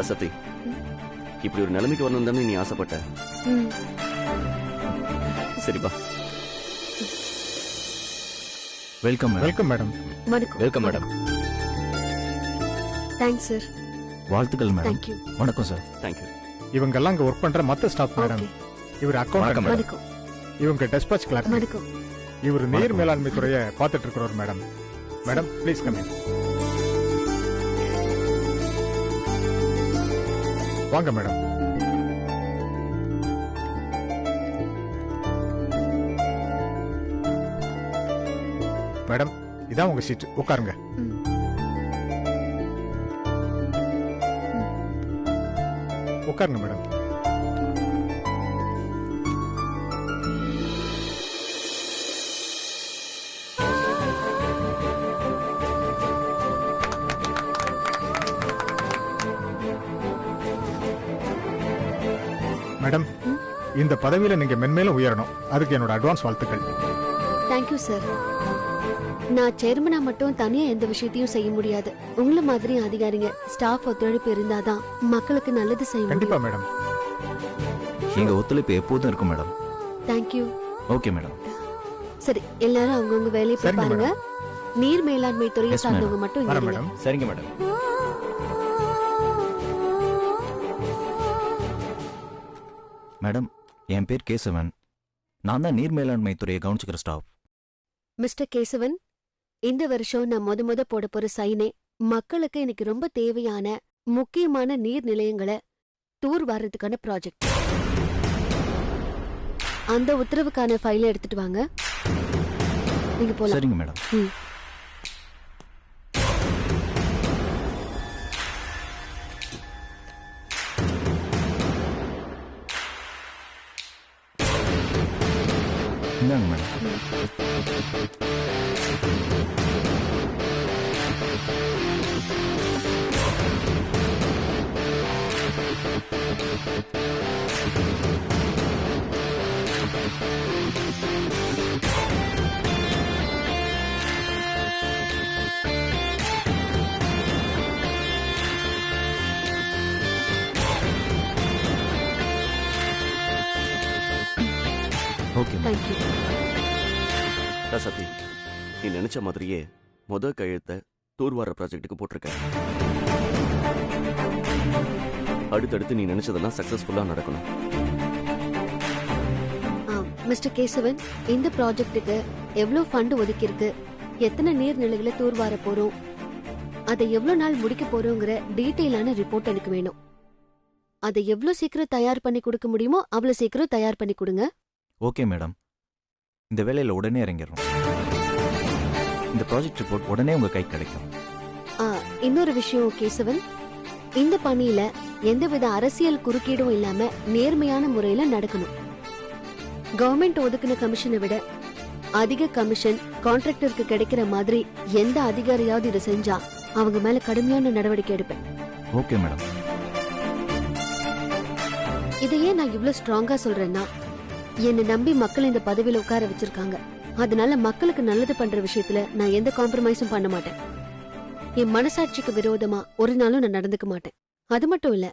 சத்தி, இப்படி ஒரு நிலைமைக்கு வரணும் தானே நீ ஆசைப்பட்ட? சரிப்பா. Welcome welcome madam. Welcome madam. Thanks sir. வாழ்த்துக்கள் மேடம். தேங்க்யூ. வணக்கம் சார். தேங்க்யூ. இவங்க எல்லாம் இங்க ஒர்க் பண்ற மத்த ஸ்டாஃப் மேடம். இவர் அக்கவுண்டன்ட் மேடம். இவங்க டிஸ்பாட்ச் கிளார்க். இவர் நீர் மேலாண்மை துறையை பார்த்துட்டு இருக்கிறவர் madam. Madam please come in. வாங்க மேடம். மேடம் இதான் உங்க சீட், உட்காருங்க. உட்காருங்க மேடம். மேடம் இந்த பதவியில நீங்க மென்மேலும் உயரணும். அதுக்கு என்னோட அட்வான்ஸ் வாழ்த்துக்கள். Thank you sir. நான் சேர்மனா மட்டும் தனியா எந்த விஷயத்தையும் செய்ய முடியாது. உங்கள மாதிரி அதிகாரிங்க ஸ்டாஃப் ஒத்துழைப்பு இருந்தாதான் மக்களுக்கு நல்லது செய்ய முடியும். கண்டிப்பா மேடம். எங்க ஒத்துழைப்பு எப்போதும் இருக்கும் மேடம். தேங்க்யூ. Okay madam. சரி, எல்லாரும் அவங்கவுங்க வேலையை பாருங்க. நீர் மேலாண்மை துறையை சார்ந்தவங்க மட்டும் இங்க இருங்க. சரிங்க மேடம். மேடம், என் பேர் கேசவன். நான் தான் நீர் மேலாண்மை துறையை கவனிச்சுக்கிற ஸ்டாஃப். மிஸ்டர் கேசவன், இந்த வருஷம் நான் முத போட போற சைனே மக்களுக்கு எனக்கு ரொம்ப தேவையான முக்கியமான நீர் நிலையங்களை தூர் வாரத்துக்கான ப்ராஜெக்ட். அந்த உத்தரவுக்கான ஃபைலை எடுத்துட்டு வாங்க. நீங்க போலாம். சரிங்க மேடம். இந்தாங்க மேடம். Okay madam. தேங்க்யூ. சத்தி, நீ நினைச்ச மாதிரியே முத கையெழுத்த தூர்வார ப்ராஜெக்ட்டுக்கு போட்டிருக்க. அடுத்தடுத்து நீ நினைச்சதெல்லாம் சக்சஸ்ஃபுல்லா நடக்கணும். மிஸ்டர் கேசவன், இந்த ப்ராஜெக்ட்டுக்கு எவ்வளவு ஃபண்ட் ஒதுக்கி இருக்கு, எத்தனை நீர்நிலைகளை தூர்வார போறோம், அதை எவ்வளவு நாள் முடிக்க போறோங்கிற டீட்டெயிலான ரிப்போர்ட் எனக்கு வேணும். அதை எவ்வளவு சீக்கிரம் தயார் பண்ணி கொடுக்க முடியுமோ அவ்வளவு சீக்கிரம் தயார் பண்ணி கொடுங்க. Okay madam. இந்த வேலையில உடனே இறங்கிடுறோம். இந்த ப்ராஜெக்ட் ரிப்போர்ட் உடனே உங்க கை கிடைக்கும். இன்னொரு விஷயம் கேசவன், இந்த பணியில எந்தவித அரசியல் குறுக்கீடும் இல்லாம நேர்மையான முறையில நடக்கணும். கவர்மெண்ட் ஒதுக்கின கமிஷனை விட அதிக கமிஷன் கான்ட்ராக்டருக்கு கிடைக்கிற மாதிரி எந்த அதிகாரியாவது இதை செஞ்சா அவங்க மேல கடுமையான நடவடிக்கை எடுப்பேன். Okay madam. இதையே நான் இவ்வளவு ஸ்ட்ராங்கா சொல்றேன்னா, என்னை நம்பி மக்கள் இந்த பதவியில உட்கார வச்சிருக்காங்க. அதனால மக்களுக்கு நல்லது பண்ற விஷயத்துல நான் எந்த காம்ப்ரமைஸும் பண்ண மாட்டேன். என் மனசாட்சிக்கு விரோதமா ஒரு நாளும் நான் நடந்துக்க மாட்டேன். அது மட்டும் இல்ல,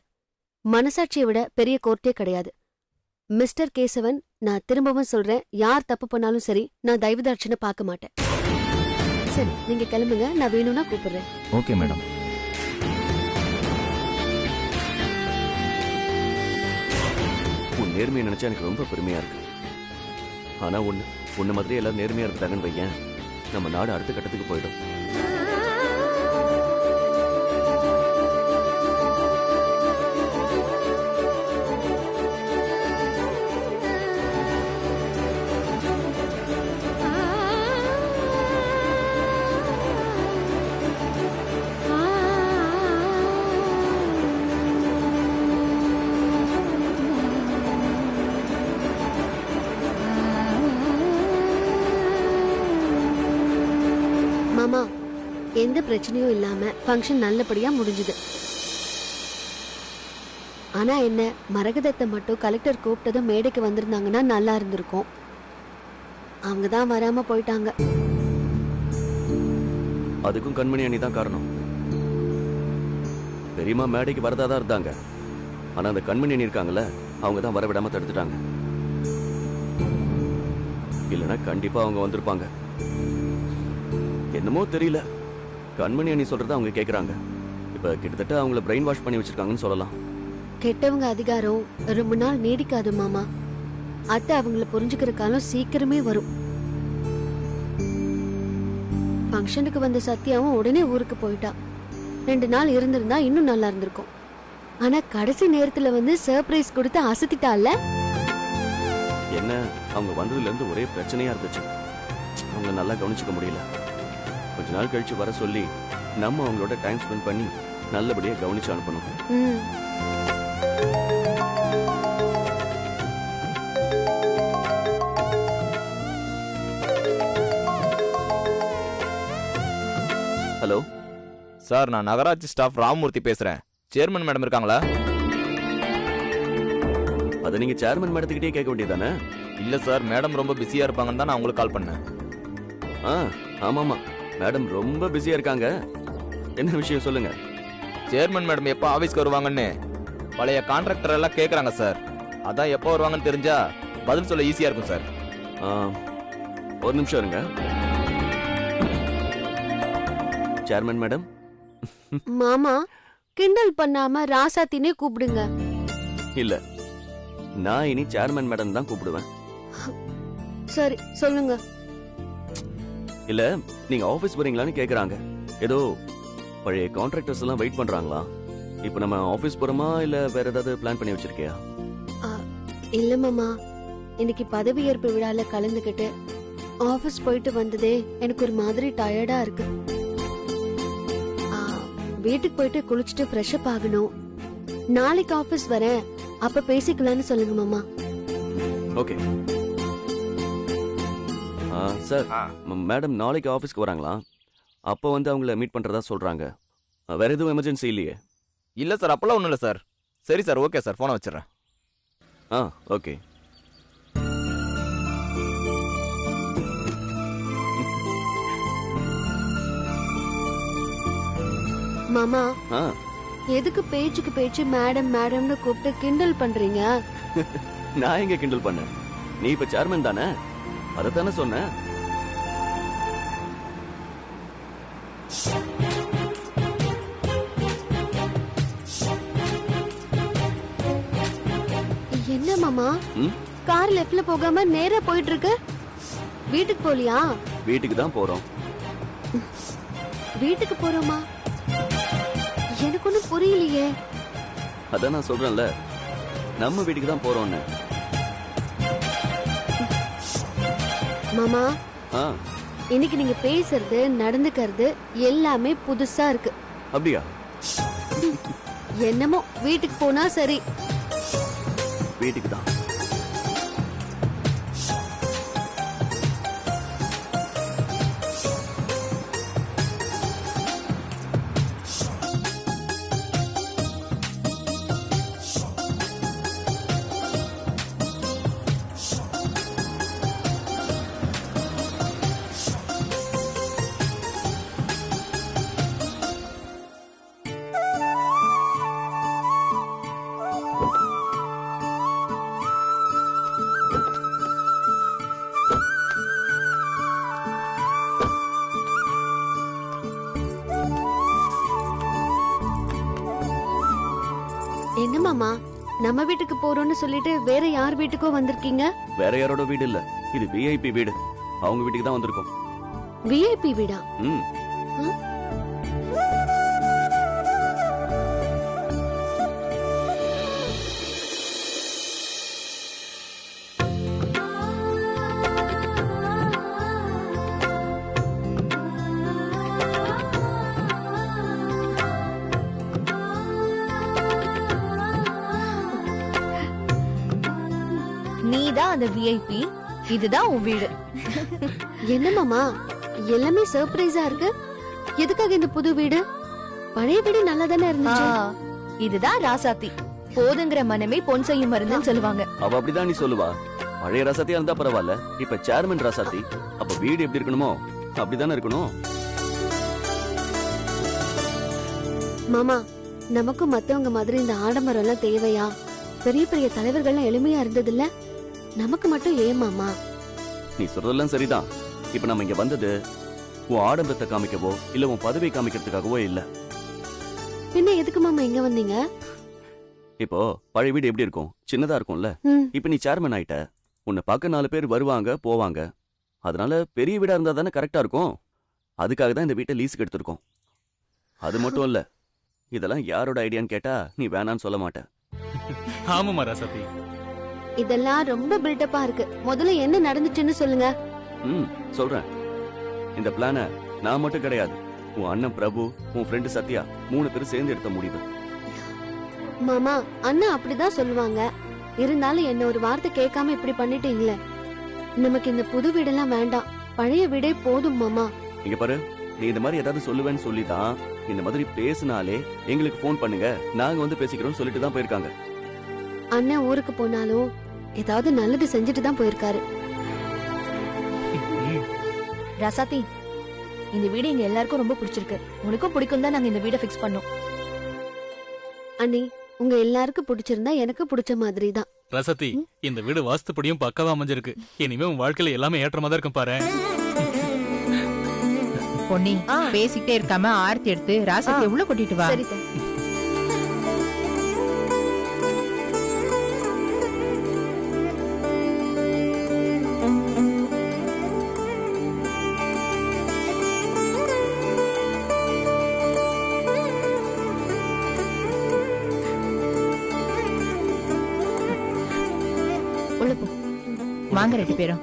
மனசாட்சியை விட பெரிய கோர்ட்டே கிடையாது. மிஸ்டர் கேசவன், நான் திரும்பவும் சொல்றேன், யார் தப்பு பண்ணாலும் சரி, நான் தயவுதாட்சணை பார்க்க மாட்டேன். சரி, நீங்க கிளம்புங்க. நான் வேணும்னா கூப்பிடுறேன். Okay madam. உன் நேர்மையை நினைச்சா எனக்கு ரொம்ப பெருமையா இருக்கு. ஆனா உன்ன மாதிரி எல்லாரும் நேர்மையா இருந்தாங்கன்னு வையேன், நம்ம நாடு அடுத்த கட்டத்துக்கு போயிடும். மாமா, எந்த பிரச்சனையும் இல்லாம ஃபங்க்ஷன் நல்லபடியா முடிஞ்சது. ஆனா என்ன, மரகதத்தை மட்டும் கலெக்டர் கூப்பிட்டதும் மேடைக்கு வந்திருந்தாங்கன்னா நல்லா இருந்திருக்கும். அவங்க தான் வராம போயிட்டாங்க. அதுக்கும் கண்மணி அண்ணி தான் காரணம். பெரியம்மா மேடைக்கு வரதாதான் இருந்தாங்க. ஆனா அந்த கண்மணி அண்ணி இருக்காங்கல்ல, அவங்க தான் வர விடாம தடுத்துட்டாங்க. இல்லைன்னா கண்டிப்பா அவங்க வந்திருப்பாங்க. என்னமோ தெரியல, கண்மணி அண்ணி சொல்றத அவங்க கேக்குறாங்க. இப்ப கிட்டத்தட்ட அவங்கள பிரெயின் வாஷ் பண்ணி வச்சிருக்காங்கன்னு சொல்லலாம். கெட்டவங்க அதிகாரம் ரொம்ப நாள் நீடிக்காது மாமா. அத்தை அவங்கள புரிஞ்சுக்கிற காலம் சீக்கிரமே வரும். ஃபங்க்ஷனுக்கு வந்த சத்யாவும் உடனே ஊருக்கு போயிட்டா. 2 நாள் இருந்திருந்தா இன்னும் நல்லா இருந்திருக்கும். ஆனா கடைசி நேரத்துல வந்து சர்ப்ரைஸ் கொடுத்து அசத்திட்டால. என்ன, அவங்க வந்ததுல இருந்து ஒரே பிரச்சனையா இருந்துச்சு. அவங்க நல்லா கவனிச்சுக்க முடியல. கொஞ்ச நாள் கழிச்சு வர சொல்லி நம்ம அவங்களோட டைம் ஸ்பெண்ட் பண்ணி நல்லபடியா கவனிச்சு அனுப்பணும். ம். ஹலோ சார், நான் நகராட்சி ஸ்டாஃப் ராமமூர்த்தி பேசுறேன். சேர்மன் மேடம் இருக்காங்களா? அதை நீங்க சேர்மன் மேடத்துக்கிட்டே கேட்க வேண்டியதானே? இல்ல சார், மேடம் ரொம்ப பிஸியா இருப்பாங்கன்னு தான் நான் உங்களுக்கு கால் பண்ணேன். ஆமாமா, மேடம் ரொம்ப பிஸியா இருக்காங்க. என்ன விஷயம் சொல்லுங்க. சேர்மன் மேடம் எப்போ ஆபீஸ்க்கு வருவாங்கன்னு பழைய கான்ட்ராக்டர் எல்லாம் கேக்குறாங்க சார். அதான் எப்போ வருவாங்கன்னு தெரிஞ்சா பதில் சொல்ல ஈஸியா இருக்கும் சார். ஒரு நிமிஷம் இருங்க. Chairman madam. மாமா, கிண்டல் பண்ணாம ராசாத்தினே கூப்பிடுங்க. இல்ல, நான் இனி சேர்மன் மேடம் தான் கூப்பிடுவேன். சரி, சொல்லுங்க. இல்ல, நீங்க ஆபீஸ் வரீங்களான்னு கேக்குறாங்க. ஏதோ பழைய கான்ட்ராக்டர்ஸ் எல்லாம் வெயிட் பண்றாங்களா? இப்போ நம்ம ஆபீஸ் போறோமா இல்ல வேற ஏதாவது பிளான் பண்ணி வச்சிருக்கியா? இல்ல மாமா, இன்னைக்கு பதவியேற்பு விழால கலந்துக்கிட்டு ஆபீஸ் போயிட்டு வந்ததே எனக்கு ஒரு மாதிரி டயர்டா இருக்கு. வீட்டுக்கு போயிட்டு குளிச்சுட்டு ஃப்ரெஷ் அப் ஆகணும். நாளைக்கு ஆபீஸ் வரேன், அப்ப பேசிக்கலாம்னு சொல்லுங்க மாமா. Okay sir. மேடம் நாளைக்கு ஆபீஸ்க்கு வராங்களா? அப்போ வந்து அவங்கள மீட் பண்றதா சொல்றாங்க. வேற எதுவும் எமர்ஜென்சி இல்லையே? இல்ல சார், அப்பெல்லாம் ஒண்ணும் இல்ல சார். சரி சார், ஓகே சார், போனை வச்சிடறேன். ஓகே. மாமா, எதுக்கு பேச்சுக்கு பேச்சு மேடம் மேடம்னு கூப்பிட்டு கிண்டல் பண்றீங்க? நான் எங்க கிண்டல் பண்ணேன்? நீ இப்ப சேர்மன் தானே, அதத்தானே சொன்னேன். என்ன மாமா, கார் லெஃப்ட்ல போகாம நேரா போயிட்டு இருக்கு? வீட்டுக்கு போலியா? வீட்டுக்கு தான் போறோம். வீட்டுக்கு போறோமா? எனக்கு ஒண்ணும் புரியலையே. அதான் நான் சொல்றேன்ல, நம்ம வீட்டுக்கு தான் போறோம்னு. மாமா, இன்னைக்கு நீங்க பேசுறது நடந்துக்கிறது எல்லாமே புதுசா இருக்கு. அப்படியா? என்னமோ, வீட்டுக்கு போனா சரி. வீட்டுக்கு தான். என்ன மாமா, நம்ம வீட்டுக்கு போறோம்னு சொல்லிட்டு வேற யார் வீட்டுக்கோ வந்திருக்கீங்க? வேற யாரோட வீடு இல்ல, இது விஐபி வீடு. அவங்க வீட்டுக்கு தான் வந்திருக்கோம். விஐபி வீடா? நீதான் அந்த விஐபி, இதுதான் உன் வீடு. என்ன மாமா, எல்லாமே சர்ப்ரைஸா இருக்கு. எதுக்காக இந்த புது வீடு? பழைய வீடு நல்லா தானே இருந்துச்சு. இதுதான் ராசாத்தி, போதுங்கிற மனமே பொன் செய்யும் மருந்துன்னு சொல்லுவாங்க. அவ அப்படிதான் நீ சொல்லுவா. பழைய ரசத்தையா இருந்தா பரவாயில்ல, இப்ப சேர்மன் ரசாத்தி. அப்ப வீடு எப்படி இருக்கணுமோ அப்படிதானே இருக்கணும். மாமா, நமக்கும் மத்தவங்க மாதிரி இந்த ஆடம்பரம் எல்லாம் தேவையா? பெரிய பெரிய தலைவர்கள்லாம் எளிமையா இருந்தது இல்ல, நமக்கு மட்டும் ஏன் மாமா? நீ சொல்றதெல்லாம் சரிதான். இப்ப நம்ம இங்க வந்தது உன் ஆடம்பரத்தை காமிக்கவோ இல்ல உன் பதவியை காமிக்கிறதுக்காகவோ இல்ல. பின்ன எதுக்கு மாமா இங்க வந்தீங்க? இப்போ பழைய வீடு எப்படி இருக்கும்? சின்னதா இருக்கும்ல. ம். இப்ப நீ சேர்மன் ஆயிட்ட, உன்னை பார்க்க 4 பேர் வருவாங்க போவாங்க. அதனால பெரிய வீடா இருந்தா தானே கரெக்டா இருக்கும். அதுக்காக தான் இந்த வீட்டை லீஸுக்கு எடுத்திருக்கோம். அது மட்டும் இல்ல, இதெல்லாம் யாரோட ஐடியான்னு கேட்டா நீ வேணான்னு சொல்ல மாட்ட. ஆமாமா ராசாத்தி. இதெல்லாம் ரொம்ப பில்டப்பா இருக்கு. முதல்ல என்ன நடந்துச்சுன்னு சொல்லுங்க. சொல்றேன். இந்த பிளான நான் மட்டும் கிடையாது, உன் அண்ணன் பிரபு, உன் ஃப்ரெண்டு சத்யா 3 பேரும் சேர்ந்து எடுத்த முடிவு. மாமா, அண்ணா அப்படிதான் சொல்லுவாங்க. இருந்தாலும் என்ன ஒரு வார்த்தை கேட்காம இப்படி பண்ணிட்டீங்களே. நமக்கு இந்த புது வீடெல்லாம் வேண்டாம், பழைய வீடே போதும் மாமா. இங்க பாரு, நீ இந்த மாதிரி ஏதாவது சொல்லுவேன்னு சொல்லிதான் இந்த மாதிரி பேசினாலே எங்களுக்கு ஃபோன் பண்ணுங்க, நாங்க வந்து பேசிக்கிறோம்னு சொல்லிட்டு தான் போயிருக்காங்க. அண்ணன் ஊருக்கு போனாலும் ஏதாவது நல்லது செஞ்சுட்டு தான் போயிருக்காரு. ரசாத்தி, இந்த வீடு எங்க எல்லாருக்கும் ரொம்ப பிடிச்சிருக்கு. உனக்கும் பிடிக்கும் தான் நாங்க இந்த வீடை ஃபிக்ஸ் பண்ணோம். அண்ணி, உங்க எல்லாருக்கும் பிடிச்சிருந்தா எனக்கு பிடிச்ச மாதிரி தான். ரசத்தி, இந்த வீடு வாஸ்துப்படியும் பக்காவா அமைஞ்சிருக்கு. இனிமே உன் வாழ்க்கையில எல்லாமே ஏற்றமா தான் இருக்கும் பாரு. பொன்னி, பேசிக்கிட்டே இருக்காம ஆர்த்தி எடுத்து ராசாத்தி உள்ள கொட்டிட்டு வா. சரி சார். வாங்க 2 பேரும்.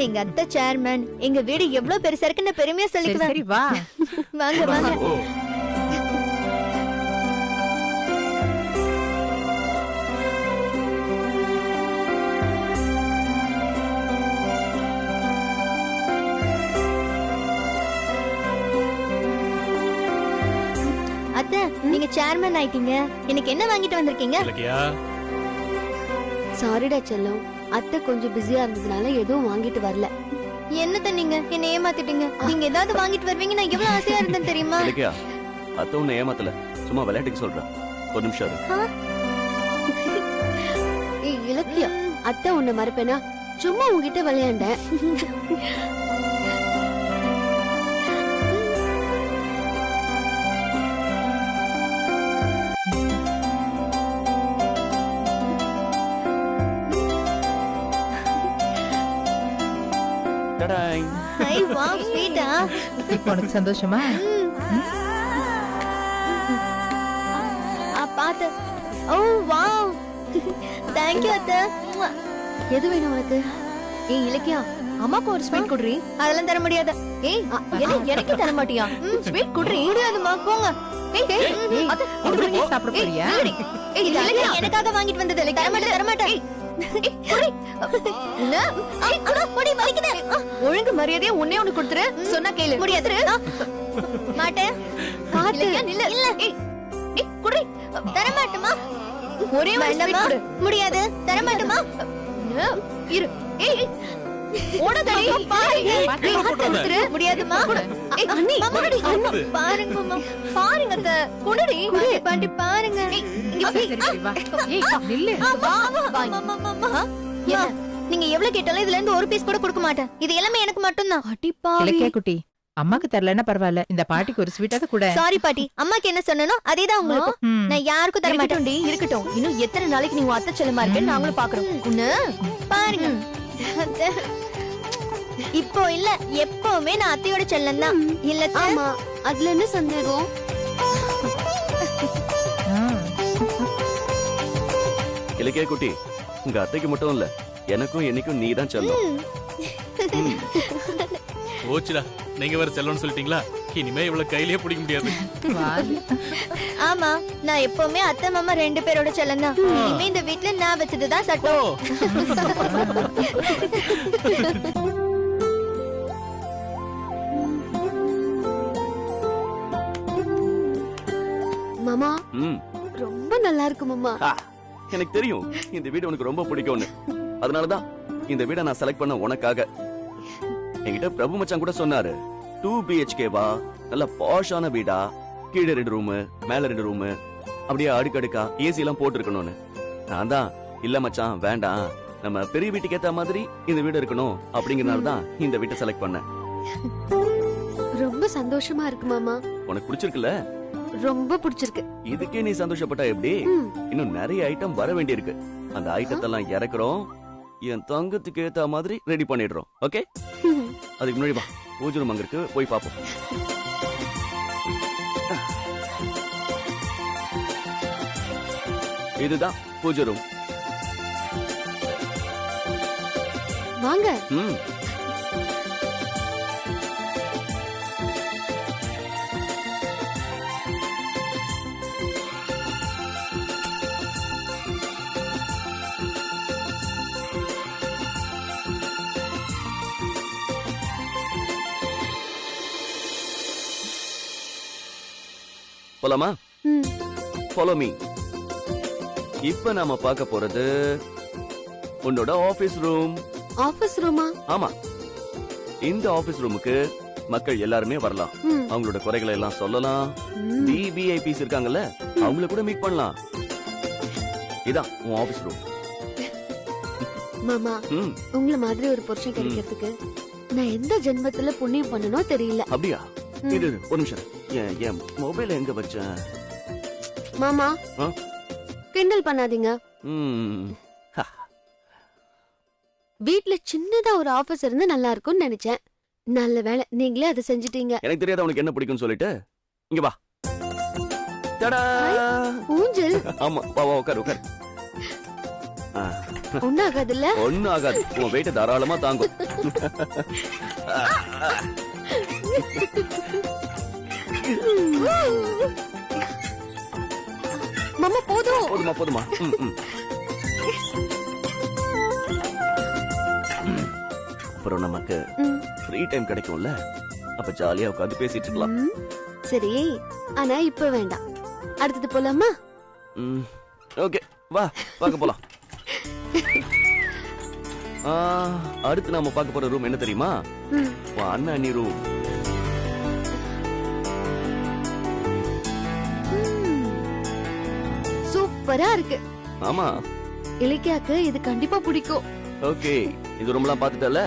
எங்க அத்தை சேர்மன், எங்க வீடு எவ்வளவு பெருசா இருக்குன்னு பெருமையா சரி சொல்லிக்குவேன். சரி வா. வாங்க வாங்க. ஓ, அத்தை, நீங்க சேர்மன் ஆயிட்டீங்க. எனக்கு என்ன வாங்கிட்டு வந்திருக்கீங்க? இலக்கியா. சாரிடா செல்லம், அத்தை கொஞ்சம் பிஸியா இருந்ததுனால எதுவும் வாங்கிட்டு வரல. என்னத்த நீங்க என்ன ஏமாத்திட்டீங்க? நீங்க ஏதாவது வாங்கிட்டு வருவீங்க, நான் எவ்வளவு ஆசையா இருந்தேன் தெரியுமா? இல்லையா, அத்தை உன்னை ஏமாத்தல, சும்மா விளையாட்டுக்கு சொல்றேன். ஒரு நிமிஷம் இரு. ஏய் இலக்கியா, அத்தை உன்னை மறப்பேனா? சும்மா உன்கிட்ட விளையாண்ட. டடாய். ஐ வாவ், ஸ்வீட்டா. இப்போ உனக்கு சந்தோஷமா? பாத்து. ஓ வாவ். தேங்க் யூ அத்தை. எது வேணும் உனக்கு? ஏய் இலக்கியா, அம்மாக்கு ஒரு ஸ்வீட் குடுறி. அதெல்லாம் தர முடியாது. ஏய், எனக்கு தர மாட்டியா? ஸ்வீட் குடுறி. முடியாதுமா, போங்க. ஏய் ஏய், அத்தை, ஒருத்தரே சாப்பிட போறியா? ஏய் இது இலக்கியா எனக்காக வாங்கிட்டு வந்தது. தர மாட்டேன், தர மாட்டேன். ஒழுங்கு மரியாதையா உன்னே ஒண்ணு கொடுத்துரு. சொன்னா கேளு. முடியாது. மாட்டேன். தர மாட்டேமா? ஒரே ஒரு முடியாது. தர மாட்டேமா? இரு. ஏய் ஓடாதடி. முடியாதுமா? பாருங்க மாமா, பாருங்க அத்தை. குடுடி பாட்டி, பாருங்க. சரி, சரி, வா. ஏய், நில்லு. நீங்க எவ்வளவு கேட்டாலும் இதுல இருந்து ஒரு பீஸ் கூட கொடுக்க மாட்டேன். இது எல்லாமே எனக்கு மட்டும்தான். இலக்கியா குட்டி, அம்மாக்கு தரலன்னா பரவாயில்ல, இந்த பாட்டிக்கு ஒரு ஸ்வீட்டாவது கூட. சாரி பாட்டி, அம்மாக்கு என்ன சொன்னனோ அதேதான் உங்களுக்கு. நான் யாருக்கும் தர மாட்டேன். இருக்கட்டும், இன்னும் எத்தனை நாளைக்கு நீ அத்தை செல்லமா இருக்கேன்னு நாங்களும் பாக்குறோம். உன்ன பாருங்க. இப்போ இல்ல, எப்பவுமே நான் அத்தையோட செல்லம் தான். இல்ல ஆமா, அதுல என்ன சந்தேகம்? இலக்கியா குட்டி, உங்க அத்தைக்கு மட்டும் இல்ல, எனக்கும் என்னைக்கும் நீ தான் செல்லம். போச்சுடா, நீங்க வேற செல்லணும்னு சொல்லிட்டீங்களா? இனிமே இவ்வளவு கையிலேயே பிடிக்க முடியாது. ஆமா, நான் எப்பவுமே அத்தை மாமா 2 பேரோட செல்லம் தான். இனிமே இந்த வீட்ல நான் வச்சதுதான் சட்டம். மாமா, ம் ரொம்ப நல்லா இருக்கு மாமா. எனக்கு தெரியும் இந்த வீடு உனக்கு ரொம்ப பிடிக்கும்னு. அதனாலதான் இந்த வீடை நான் செலக்ட் பண்ண உனக்காக. என்கிட்ட பிரபு மச்சான் கூட சொன்னாரு 2 BHK வா, நல்ல பாஷான வீடா, கீழே 2 ரூமு மேல 2 ரூமு, அப்படியே அடுக்கடுக்கா ஏசி எல்லாம் போட்டு இருக்கணும்னு. நான் தான் இல்ல மச்சான் வேண்டாம், நம்ம பெரிய வீட்டுக்கு ஏத்த மாதிரி இந்த வீடு இருக்கணும் அப்படிங்கறனால தான் இந்த வீட்டை செலக்ட் பண்ணேன். ரொம்ப சந்தோஷமா இருக்கு மாமா. உனக்கு பிடிச்சிருக்குல்ல? ரொம்ப பிடிச்சிருக்கு. இதுக்கே நீ சந்தோஷப்பட்டா எப்படி? இன்னும் நிறைய ஐட்டம் வர வேண்டியிருக்கு. அந்த ஐட்டத்தெல்லாம் இறக்குறோம், என் தங்கத்துக்கு ஏத்த மாதிரி ரெடி பண்ணிடுறோம். ஓகே, அதுக்கு முன்னாடி வா, பூஜை ரூம் அங்க இருக்கு, போய் பாப்போம். இதுதான் பூஜை ரூம். வாங்க. போலாமா? Follow me. இப்ப நாம பார்க்க போறது உன்னோட ஆபீஸ் ரூம். ஆபீஸ் ரூமா? ஆமா, இந்த ஆபீஸ் ரூமுக்கு மக்கள் எல்லாருமே வரலாம். அவங்களோட குறைகளை எல்லாம் சொல்லலாம். விவிஐபிஸ் இருக்காங்கல்ல, அவங்கள கூட மீட் பண்ணலாம். இதான் உன் ஆபீஸ் ரூம். மாமா, உங்கள மாதிரி ஒரு புருஷன் கிடைக்கிறதுக்கு நான் எந்த ஜென்மத்துல புண்ணியம் பண்ணனோ தெரியல. அப்படியா? இது ஒரு நிமிஷம், என் மொபைல் எங்க வச்சேன்? மாமா, கிண்டல் பண்ணாதீங்க. வீட்ல சின்னதா ஒரு ஆபீஸ் இருந்து நல்லா இருக்கும்னு நினைச்சேன். நல்ல வேளை நீங்களே அதை செஞ்சிட்டீங்க. எனக்கு தெரியாத உனக்கு என்ன பிடிக்கும்னு சொல்லிட்டு இங்க வா. டடா, ஊஞ்சல். ஆமா, வா வா, உட்கார் உட்கார். ஒண்ணும் ஆகாதுல்ல? ஒண்ணும் ஆகாது, உன் வெயிட்ட தாராளமா தாங்கும். மாமா போதும். போதுமா போதுமா. அப்புறம் நமக்கு ஃப்ரீ டைம் கிடைக்கும்ல, அப்ப ஜாலியா உட்கார்ந்து பேசிட்டு இருக்கலாம். சரி, ஆனா இப்ப வேண்டாம், அடுத்தது போலாமா? ஓகே, வா பார்க்க போலாம். அடுத்து நாம பார்க்க போற ரூம் என்ன தெரியுமா? அண்ணா அண்ணி ரூம். சூப்பரா இருக்கு. ஆமா, இலக்கியாக்கு இது கண்டிப்பா பிடிக்கும். ஓகே, இது ரூம்லாம் பாத்துட்டல.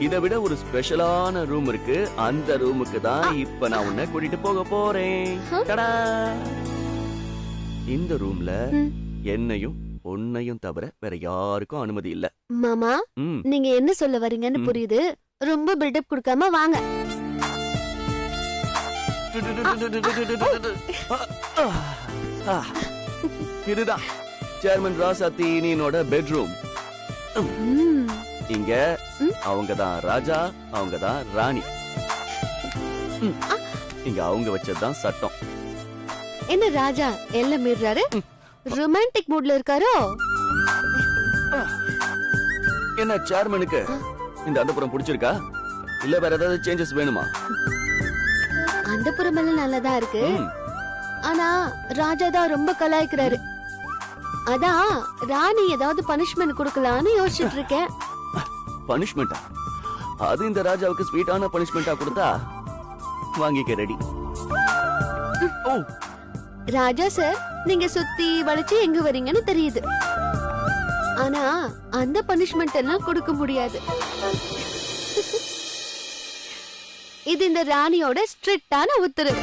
இதை விட ஒரு ஸ்பெஷலான ரூம் இருக்கு. அந்த ரூமுக்கு தான் இப்ப நான் உன்னை கூட்டிட்டு போக போறேன். டடா. இந்த ரூம்ல என்னையும் உன்னையும் தவிர வேற யாருக்கும் அனுமதி இல்ல. மாமா, நீங்க என்ன சொல்ல வரீங்கன்னு புரியுது. ரொம்ப பில்டப் கொடுக்காம வாங்க. இதுதான் சேர்மன் ராசாத்தினோட பெட்ரூம். இங்க அவங்கதான் ராஜா, அவங்கதான் ராணி. இங்க அவங்க வச்சதுதான் சட்டம். என்ன ராஜா எல்லாம் மீறாரு? ரொமான்டிக் மூட்ல இருக்காரோ? என்ன சேர்மனுக்கு இந்த அந்தப்புறம் பிடிச்சிருக்கா, இல்ல வேற ஏதாவது சேஞ்சஸ் வேணுமா? அந்தப்புறம் எல்லாம் நல்லதா இருக்கு. ஆனா ராஜா தான் ரொம்ப கலாய்க்கிறாரு. அதான் ராணி ஏதாவது பனிஷ்மெண்ட் கொடுக்கலான்னு யோசிச்சுட்டு இருக்கேன். பனிஷ்மெண்டா? அது இந்த ராஜாவுக்கு ஸ்வீட்டான பனிஷ்மெண்டா கொடுத்தா வாங்கிக்க ரெடி. ராஜா சார், நீங்க சுத்தி வளைச்சு எங்க வரீங்கன்னு தெரியுது. ஆனா அந்த பனிஷ்மெண்ட் எல்லாம் கொடுக்க முடியாது. இது இந்த ராணியோட ஸ்ட்ரிக்டான உத்தரவு.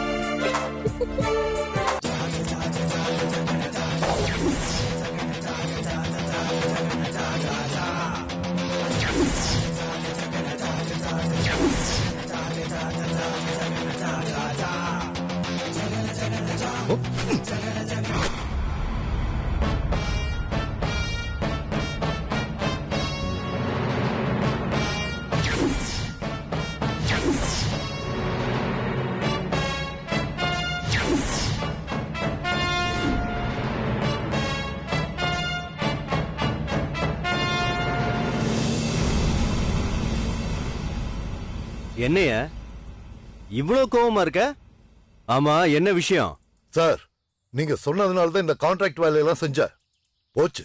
என்னைய இவ்வளவு கோவமா இருக்க? ஆமா, என்ன விஷயம்? சார், நீங்க சொன்னதுனால தான் இந்த கான்ட்ராக்ட் வேலையெல்லாம் செஞ்ச. போச்சு,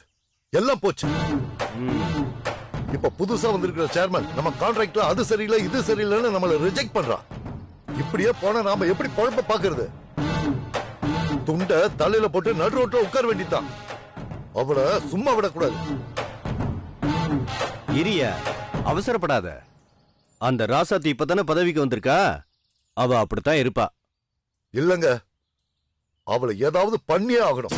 எல்லாம் போச்சு. இப்ப புதுசா வந்திருக்கிற சேர்மன் நம்ம கான்ட்ராக்ட்ல அது சரியில்லை இது சரியில்லைன்னு நம்மள ரிஜெக்ட் பண்றான். இப்படியே போனா நாம எப்படி குழப்ப பாக்குறது? துண்ட தலையில போட்டு நடு ரோட்ல உட்கார வேண்டியதான். அவளை சும்மா விடக்கூடாது. இரிய, அவசரப்படாத. அந்த ராசாத்தி இப்பதானே பதவிக்கு வந்திருக்கா, அவ அப்படித்தான் இருப்பா. இல்லங்க, அவளை ஏதாவது பண்ணியே ஆகணும்.